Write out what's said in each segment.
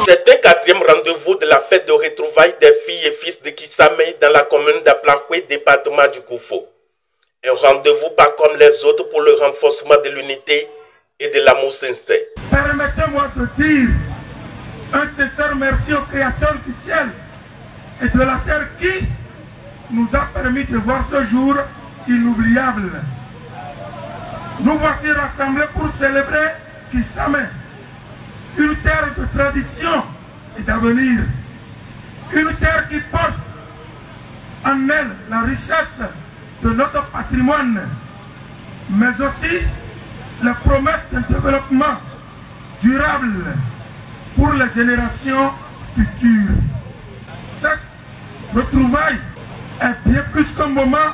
C'est un quatrième rendez-vous de la fête de retrouvailles des filles et fils de Kissamé dans la commune d'Aplakoué, département du Koufo. Un rendez-vous pas comme les autres pour le renforcement de l'unité et de l'amour sincère. Permettez-moi de dire un sincère merci au Créateur du ciel et de la terre qui nous a permis de voir ce jour inoubliable. Nous voici rassemblés pour célébrer Kissamé, une terre de tradition et d'avenir, une terre qui porte en elle la richesse de notre patrimoine, mais aussi la promesse d'un développement durable pour les générations futures. Cette retrouvaille est bien plus qu'un moment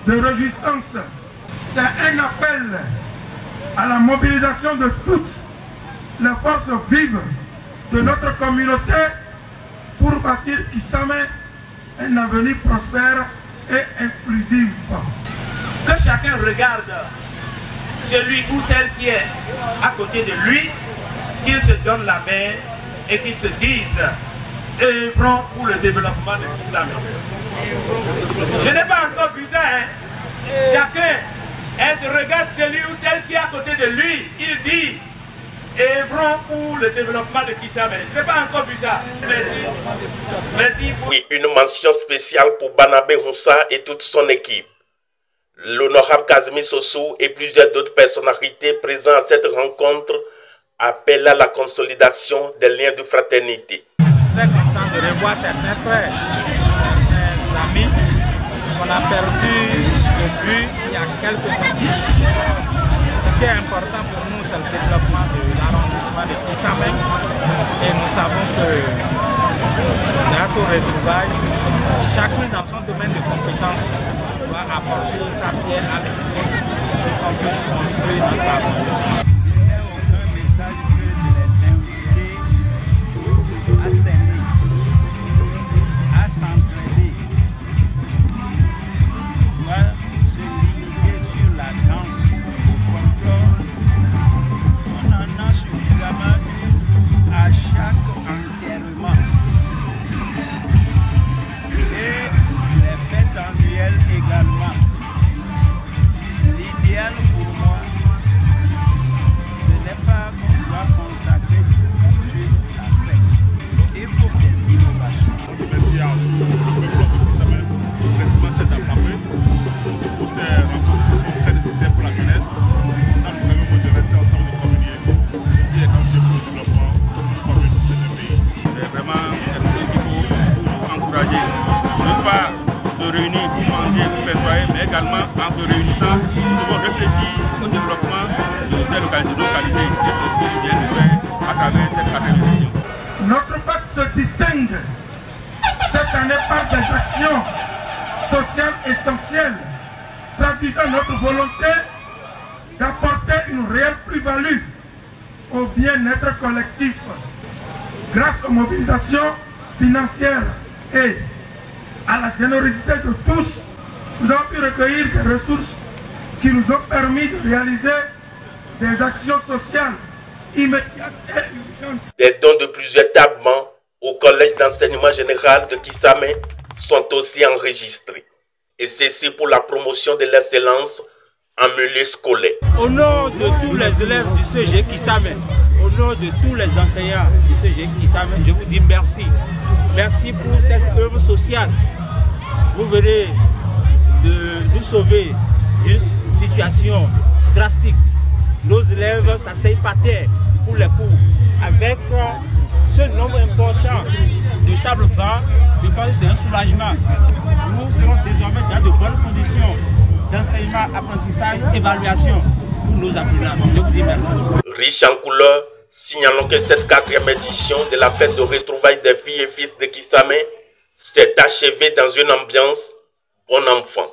de réjouissance. C'est un appel à la mobilisation de toutes les forces vives de notre communauté pour bâtir Kissamé un avenir prospère et inclusif. Que chacun regarde celui ou celle qui est à côté de lui, qu'il se donne la main et qu'il se dise œuvrons pour le développement de Kissamé. Je n'ai pas encore vu ça, hein? Chacun se regarde celui ou celle qui est à côté de lui, il dit œuvrons pour le développement de Kissamé. Je n'ai pas encore vu ça. Merci. Merci. Oui, une mention spéciale pour Banabé Houssa et toute son équipe. L'honorable Kazmi Sossou et plusieurs d'autres personnalités présentes à cette rencontre appellent à la consolidation des liens de fraternité. Je suis très content de revoir certains frères, certains amis qu'on a perdus de vue il y a quelques années. Ce qui est important pour nous, c'est le développement de l'arrondissement de Kissamé. Et nous savons que grâce aux retrouvailles, chacun dans son domaine de compétences doit apporter sa pierre à l'édifice pour qu'on puisse construire notre arrondissement. Mais également en se réunissant, nous devons réfléchir au développement de ces localités et ce qui vient de faire à travers cette organisation. Notre fête se distingue cette année par des actions sociales essentielles, traduisant notre volonté d'apporter une réelle plus-value au bien-être collectif grâce aux mobilisations financières et à la générosité de tous. Nous avons pu recueillir des ressources qui nous ont permis de réaliser des actions sociales immédiates et urgentes. Des dons de plusieurs établissements au collège d'enseignement général de Kissamé sont aussi enregistrés. Et ceci pour la promotion de l'excellence en milieu scolaire. Au nom de tous les élèves du CG Kissamé, au nom de tous les enseignants du CG Kissamé, je vous dis merci. Merci pour cette œuvre sociale. Vous venez de nous sauver d'une situation drastique. Nos élèves s'asseyent par terre pour les cours. Avec ce nombre important de tables bancs, je pense que c'est un soulagement. Nous serons désormais dans de bonnes conditions d'enseignement, apprentissage, évaluation pour nos apprenants. Je vous dis merci. Riche en couleurs, signalons que cette 4e édition de la fête de retrouvailles des filles et fils de Kissamé s'est achevée dans une ambiance bon enfant.